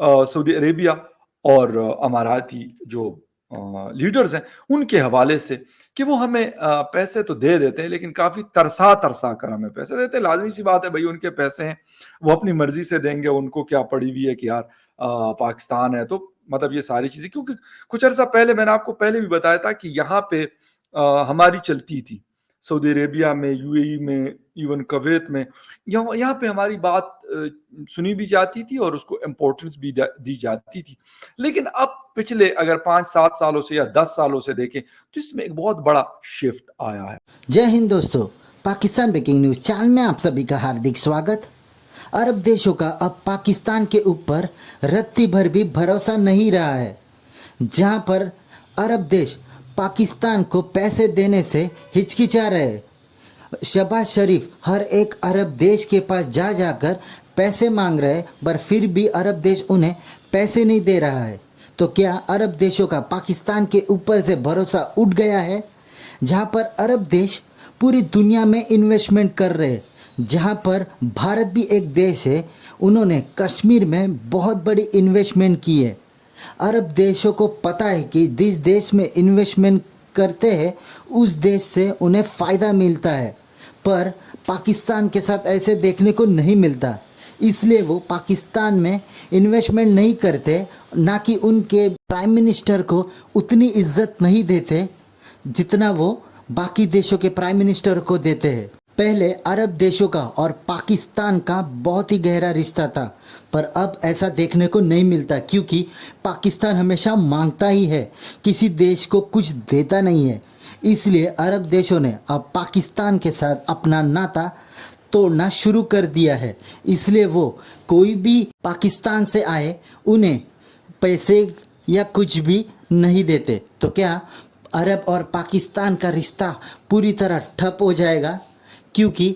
سعودی عربیہ اور اماراتی جو لیڈرز ہیں ان کے حوالے سے کہ وہ ہمیں پیسے تو دے دیتے ہیں لیکن کافی ترسا کر ہمیں پیسے دیتے ہیں. لازمی سی بات ہے بھائی ان کے پیسے ہیں, وہ اپنی مرضی سے دیں گے, ان کو کیا پڑی ہوئی ہے کہ یار پاکستان ہے. تو مطلب یہ ساری چیزیں, کیونکہ کچھ عرصہ پہلے میں نے آپ کو پہلے بھی بتایا تھا کہ یہاں پہ ہماری چلتی تھی سعودی عربیہ میں, یو اے ای میں, ایون کویت میں, یہاں پہ ہماری بات سنی بھی جاتی تھی اور اس کو امپورٹنس بھی دی جاتی تھی. لیکن اب پچھلے اگر 5-7 سالوں سے یا 10 سالوں سے دیکھیں تو اس میں ایک بہت بڑا شفٹ آیا ہے. جے ہند دوستو, پاکستان بریکنگ نیوز چینل میں آپ سبھی کا ہاردک سواگت. عرب دیشوں کا اب پاکستان کے اوپر رتی بھر بھی بھروسہ نہیں رہا ہے. جہاں پر عرب دیش پاکستان کو پیسے دینے سے ہچکچا رہے. شہباز شریف ہر ایک عرب دیش کے پاس جا کر پیسے مانگ رہے, پر پھر بھی عرب دیش انہیں پیسے نہیں دے رہا ہے. تو کیا عرب دیشوں کا پاکستان کے اوپر سے بھروسہ اٹھ گیا ہے؟ جہاں پر عرب دیش پوری دنیا میں انویسٹمنٹ کر رہے, جہاں پر بھارت بھی ایک دیش ہے, انہوں نے کشمیر میں بہت بڑی انویسٹمنٹ کی ہے. عرب دیشوں کو پتہ ہے کہ جس دیش میں انویسٹمنٹ کرتے ہیں اس دیش سے انہیں فائدہ ملتا ہے, پر پاکستان کے ساتھ ایسے دیکھنے کو نہیں ملتا. اس لیے وہ پاکستان میں انویسٹمنٹ نہیں کرتے, نہ کہ ان کے پرائم منسٹر کو اتنی عزت نہیں دیتے جتنا وہ باقی دیشوں کے پرائم منسٹر کو دیتے ہیں. پہلے عرب دیشوں کا اور پاکستان کا بہت ہی گہرا رشتہ تھا, پر اب ایسا دیکھنے کو نہیں ملتا, کیونکہ پاکستان ہمیشہ مانگتا ہی ہے, کسی دیش کو کچھ دیتا نہیں ہے. اس لیے عرب دیشوں نے اب پاکستان کے ساتھ اپنا ناطہ توڑنا شروع کر دیا ہے. اس لیے وہ کوئی بھی پاکستان سے آئے انہیں پیسے یا کچھ بھی نہیں دیتے. تو کیا عرب اور پاکستان کا رشتہ پوری طرح ٹھپ ہو جائے گا؟ کیونکہ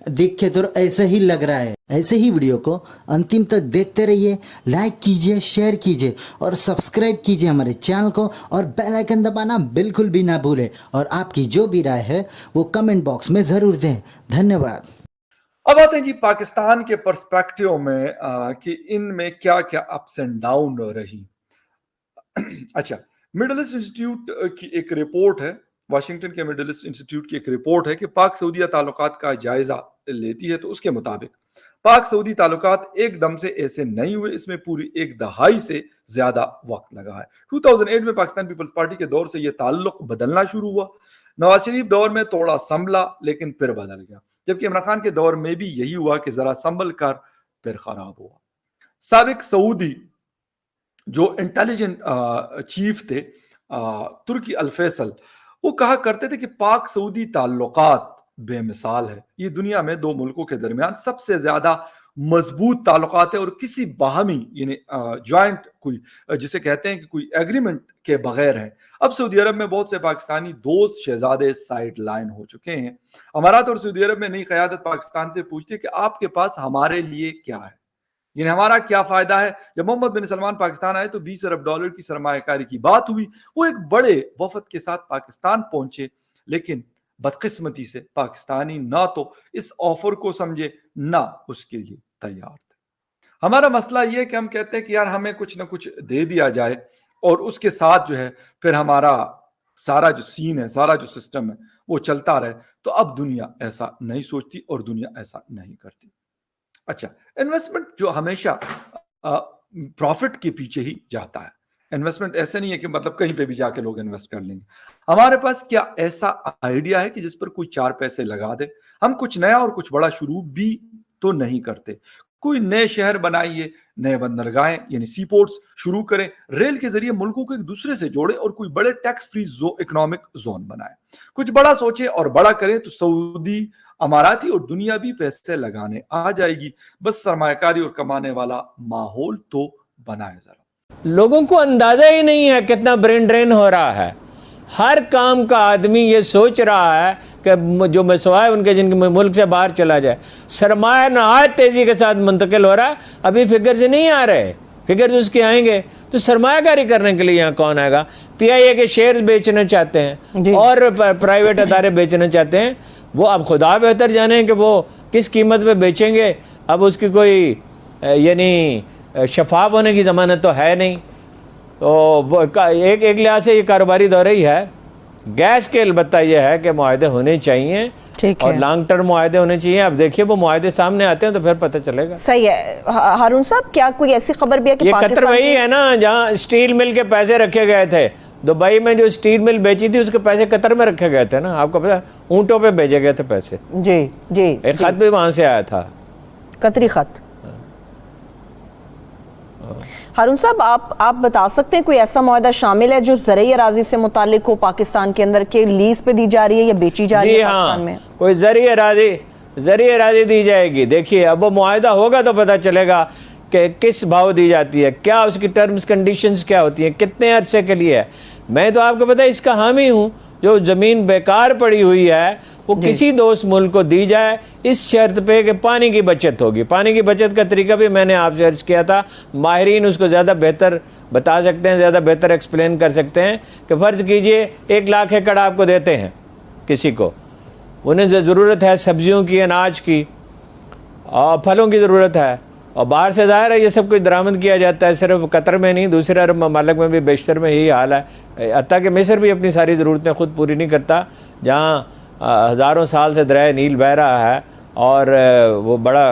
دیکھے تو ایسا ہی لگ رہا ہے. ایسے ہی ویڈیو کو انتم تک دیکھتے رہیے, لائک کیجئے, شیئر کیجئے اور سبسکرائب کیجئے ہمارے چینل کو, اور بیل آئیکن دبانا بالکل بھی نہ بھولیں. اور آپ کی جو بھی رائے ہے وہ کمنٹ باکس میں ضرور دیں. دھنیہ واد. اب آتے ہیں جی پاکستان کے پرسپیکٹیو میں کہ ان میں کیا کیا اپس اینڈ ڈاؤن رہی. اچھا, مڈل ایسٹ انسٹیٹیوٹ کی ایک رپورٹ ہے, واشنگٹن کے مڈل ایسٹ انسٹیٹیوٹ کی ایک رپورٹ ہے کہ پاک سعودیہ تعلقات کا جائزہ لیتی ہے. تو اس کے مطابق پاک سعودی تعلقات ایک دم سے ایسے نہیں ہوئے, اس میں پوری ایک دہائی سے زیادہ وقت لگا ہے. 2008 میں پاکستان پیپلز پارٹی کے دور سے یہ تعلق بدلنا شروع ہوا. نواز شریف دور میں تھوڑا سنبھلا لیکن پھر بدل گیا, جبکہ عمران خان کے دور میں بھی یہی ہوا کہ ذرا سنبھل کر پھر خراب ہوا. سابق سعودی جو انٹیلیجنٹ چیف تھے ترکی الفیصل, وہ کہا کرتے تھے کہ پاک سعودی تعلقات بے مثال ہے, یہ دنیا میں دو ملکوں کے درمیان سب سے زیادہ مضبوط تعلقات ہے, اور کسی باہمی یعنی جوائنٹ کوئی جسے کہتے ہیں کہ کوئی ایگریمنٹ کے بغیر ہے. اب سعودی عرب میں بہت سے پاکستانی دوست شہزادے سائیڈ لائن ہو چکے ہیں. امارات اور سعودی عرب میں نئی قیادت پاکستان سے پوچھتی ہے کہ آپ کے پاس ہمارے لیے کیا ہے, یعنی ہمارا کیا فائدہ ہے. جب محمد بن سلمان پاکستان آئے تو $20 ارب کی سرمایہ کاری کی بات ہوئی. وہ ایک بڑے وفد کے ساتھ پاکستان پہنچے, لیکن بدقسمتی سے پاکستانی نہ تو اس آفر کو سمجھے نہ اس کے لیے تیار تھے. ہمارا مسئلہ یہ ہے کہ ہم کہتے ہیں کہ یار ہمیں کچھ نہ کچھ دے دیا جائے اور اس کے ساتھ جو ہے پھر ہمارا سارا جو سین ہے, سارا جو سسٹم ہے وہ چلتا رہے. تو اب دنیا ایسا نہیں سوچتی اور دنیا ایسا نہیں کرتی. اچھا, انویسٹمنٹ جو ہمیشہ پروفٹ کے پیچھے ہی جاتا ہے. انویسٹمنٹ ایسے نہیں ہے کہ مطلب کہیں پہ بھی جا کے لوگ انویسٹ کر لیں گے. ہمارے پاس کیا ایسا آئیڈیا ہے کہ جس پر کوئی 4 پیسے لگا دے؟ ہم کچھ نیا اور کچھ بڑا شروع بھی تو نہیں کرتے. کوئی نئے شہر بنائیے, نئے بندرگاہیں یعنی سی پورٹس شروع کریں, ریل کے ذریعے ملکوں کو ایک دوسرے سے جوڑے, اور کوئی بڑے ٹیکس فری اکنامک زون بنائے. کچھ بڑا سوچے اور بڑا کریں تو سعودی, اماراتی اور دنیا بھی پیسے لگانے آ جائے گی. بس سرمایہ کاری اور کمانے والا ماحول تو بنائے ذرا. لوگوں کو اندازہ ہی نہیں ہے کتنا برین ڈرین ہو رہا ہے. ہر کام کا آدمی یہ سوچ رہا ہے کہ جو مسوائے ان کے جن کے ملک سے باہر چلا جائے. سرمایہ نہایت تیزی کے ساتھ منتقل ہو رہا ہے. ابھی فگر سے نہیں آ رہے, فگر اس کے آئیں گے تو سرمایہ کاری کرنے کے لیے یہاں کون آئے گا؟ پی آئی اے کے شیئرز بیچنا چاہتے ہیں اور پرائیویٹ ادارے بیچنا چاہتے ہیں. وہ اب خدا بہتر جانے کہ وہ کس قیمت پہ بیچیں گے. اب اس کی کوئی یعنی शफाफ होने की ज़मानत तो है नहीं। तो एक लिहाज से ये कारोबारी दौर ही है। गैस के अलबत्ता ये है कि मुआहदे होने चाहिए और लॉन्ग टर्म मुआहदे होने चाहिए। अब देखिए वो मुआहदे सामने आते हैं तो फिर पता चलेगा। सही है। हारून साहब, क्या कोई ऐसी खबर भी है कि ये कतर वही है ना जहाँ स्टील मिल के पैसे रखे गए थे। दुबई में जो स्टील मिल बेची थी उसके पैसे कतर में रखे गए थे ना, आपको पता, ऊंटों पे भेजे गए थे पैसे। जी जी, एक खत भी वहां से आया था, कतरी खत। हारून साहब, आप बता सकते हैं कोई ऐसा मुआहदा शामिल है जो ज़रई अराजी से मुतालिक हो, पाकिस्तान के अंदर के लीज पे दी जा रही है या बेची जा रही है पाकिस्तान में? कोई ज़रई अराजी दी जाएगी। देखिए अब वो मुआहदा होगा तो पता चलेगा कि किस भाव दी जाती है, क्या उसकी टर्म्स कंडीशंस क्या होती हैं, कितने अरसे के लिए है। मैं तो आपको पता है इसका हामी हूँ, जो ज़मीन बेकार पड़ी हुई है वो किसी दोस्त मुल्क को दी जाए इस शर्त पे कि पानी की बचत होगी। पानी की बचत का तरीका भी मैंने आपसे अर्ज किया था, माहिरीन उसको ज़्यादा बेहतर बता सकते हैं, ज़्यादा बेहतर एक्सप्लेन कर सकते हैं। कि फ़र्ज़ कीजिए 1 लाख एकड़ आपको देते हैं किसी को, उन्हें ज़रूरत है सब्जियों की, अनाज की और फलों की ज़रूरत है, और बाहर से ज़ाहिर है ये सब कुछ दरामद किया जाता है। सिर्फ कतर में नहीं, दूसरे अरब ममालिक में भी बेशतर में यही हाल है। हत्ता कि मिस्र भी अपनी सारी ज़रूरतें ख़ुद पूरी नहीं करता, जहाँ हज़ारों साल से दरिया नील बह रहा है और वो बड़ा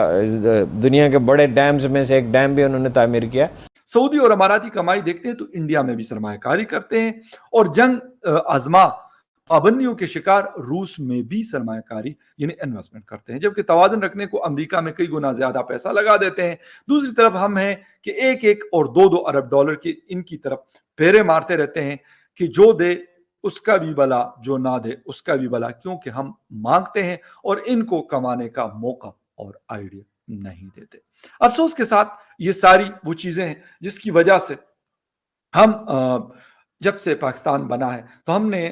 दुनिया के बड़े डैम्स में से एक डैम भी उन्होंने तामीर किया। सऊदी और अमाराती कमाई देखते हैं तो इंडिया में भी सरमायाकारी करते हैं, और जंग आजमा पाबंदियों के शिकार रूस में भी सरमायाकारी यानी इन्वेस्टमेंट करते हैं, जबकि तवाज़ुन रखने को अमेरिका में कई गुना ज्यादा पैसा लगा देते हैं। दूसरी तरफ हम हैं कि 1-1 और 2-2 अरब डॉलर की इनकी तरफ फेरे मारते रहते हैं कि जो दे उसका भी भला, जो ना दे उसका भी भला, क्योंकि हम मांगते हैं और इनको कमाने का मौका और आइडिया नहीं देते। अफसोस के साथ ये सारी वो चीजें हैं जिसकी वजह से हम जब से पाकिस्तान बना है तो हमने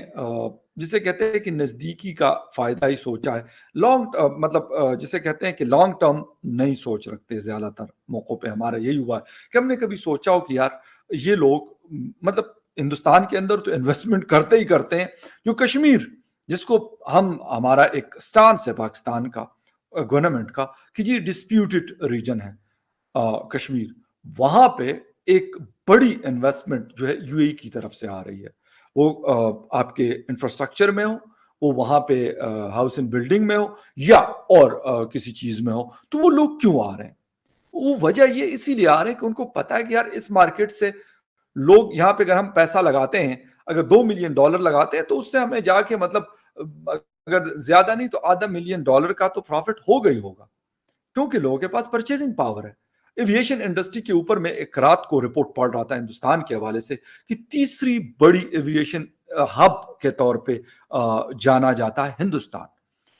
जिसे कहते हैं कि नजदीकी का फायदा ही सोचा है, मतलब जिसे कहते हैं कि लॉन्ग टर्म नहीं सोच रखते। ज्यादातर मौकों पे हमारा यही हुआ है कि हमने कभी सोचा हो कि यार ये लोग मतलब हिंदुस्तान के अंदर तो इन्वेस्टमेंट करते ही करते हैं, जो कश्मीर जिसको हमारा एक स्टांस है पाकिस्तान का, गवर्नमेंट का, कि जी डिस्प्यूटेड रीजन है कश्मीर, वहां पे एक बड़ी इन्वेस्टमेंट जो है यूएई की तरफ से आ रही है। वो आपके इंफ्रास्ट्रक्चर में हो, वो वहां पे हाउस एंड बिल्डिंग में हो या और किसी चीज में हो, तो वो लोग क्यों आ रहे हैं? वो वजह ये इसीलिए आ रहे हैं कि उनको पता है कि यार इस मार्केट से लोग यहाँ पे अगर हम पैसा लगाते हैं, अगर $2 मिलियन लगाते हैं तो उससे हमें जाके मतलब अगर ज्यादा नहीं तो $0.5 मिलियन का तो प्रॉफिट हो गई होगा, क्योंकि लोगों के पास परचेजिंग पावर है। एविएशन इंडस्ट्री के ऊपर मैं एक रात को रिपोर्ट पढ़ रहा था हिंदुस्तान के हवाले से कि तीसरी बड़ी एविएशन हब के तौर पे जाना जाता है हिंदुस्तान,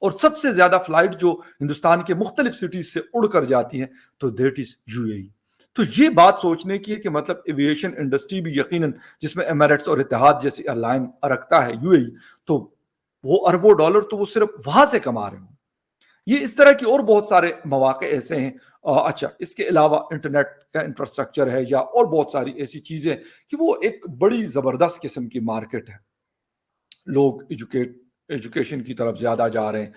और सबसे ज्यादा फ्लाइट जो हिंदुस्तान के मुख्तलिफ सिटीज से उड़कर जाती हैं तो दैट इज यूएई। तो ये बात सोचने की है कि मतलब एविएशन इंडस्ट्री भी यकीनन, जिसमें एमिरेट्स और इत्तेहाद जैसी एयरलाइन रखता है यूएई, तो वो अरबों डॉलर तो वो सिर्फ वहां से कमा रहे हो। ये इस तरह की और बहुत सारे मौके ऐसे हैं। अच्छा, इसके अलावा इंटरनेट का इंफ्रास्ट्रक्चर है या और बहुत सारी ऐसी चीजें कि वो एक बड़ी जबरदस्त किस्म की मार्केट है। लोग एजुकेशन की तरफ ज्यादा जा रहे हैं।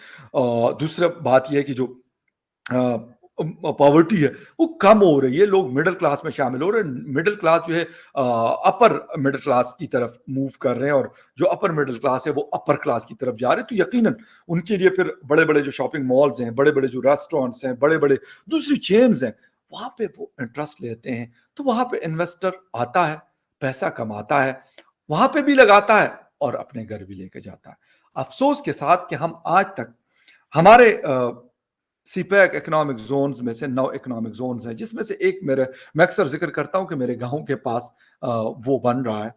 दूसरा बात यह है कि जो पॉवर्टी है वो कम हो रही है, लोग मिडिल क्लास में शामिल हो रहे हैं। मिडिल क्लास जो है अपर मिडिल क्लास की तरफ मूव कर रहे हैं, और जो अपर मिडिल क्लास है वो अपर क्लास की तरफ जा रहे हैं। तो यकीनन उनके लिए फिर बड़े बड़े जो शॉपिंग मॉल्स हैं, बड़े बड़े जो रेस्टोरेंट्स हैं, बड़े बड़े दूसरी चेन्स हैं, वहां पे वो इंटरेस्ट लेते हैं। तो वहां पे इन्वेस्टर आता है, पैसा कमाता है, वहां पे भी लगाता है और अपने घर भी लेके जाता है। अफसोस के साथ कि हम आज तक हमारे सीपैक इकोनॉमिक जोन्स में से 9 इकोनॉमिक जोन्स हैं, जिसमें से एक मैं अक्सर जिक्र करता हूं कि मेरे गांव के पास वो बन रहा है,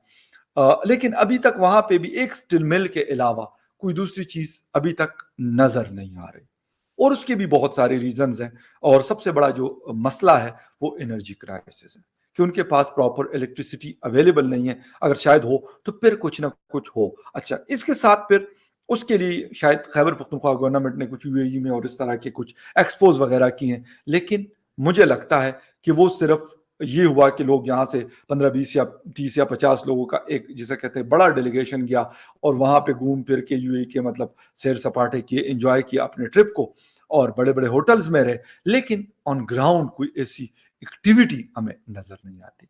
लेकिन अभी तक वहां पे भी एक स्टील मिल के अलावा कोई दूसरी चीज अभी तक नजर नहीं आ रही, और उसके भी बहुत सारे रीजंस हैं। और सबसे बड़ा जो मसला है वो एनर्जी क्राइसिस है कि उनके पास प्रॉपर इलेक्ट्रिसिटी अवेलेबल नहीं है। अगर शायद हो तो फिर कुछ ना कुछ हो। अच्छा, इसके साथ फिर उसके लिए शायद खैबर पख्तूनख्वा गवर्नमेंट ने कुछ यूएई में और इस तरह के कुछ एक्सपोज वगैरह किए हैं, लेकिन मुझे लगता है कि वो सिर्फ ये हुआ कि लोग यहाँ से 15, 20 या 30 या 50 लोगों का एक जिसे कहते हैं बड़ा डेलीगेशन गया और वहां पे घूम फिर के यूएई के मतलब सैर सपाटे किए, एंजॉय किया अपने ट्रिप को, اور بڑے بڑے ہوٹلز میں رہے, لیکن آن گراؤنڈ کوئی ایسی ایکٹیویٹی ہمیں نظر نہیں آتی.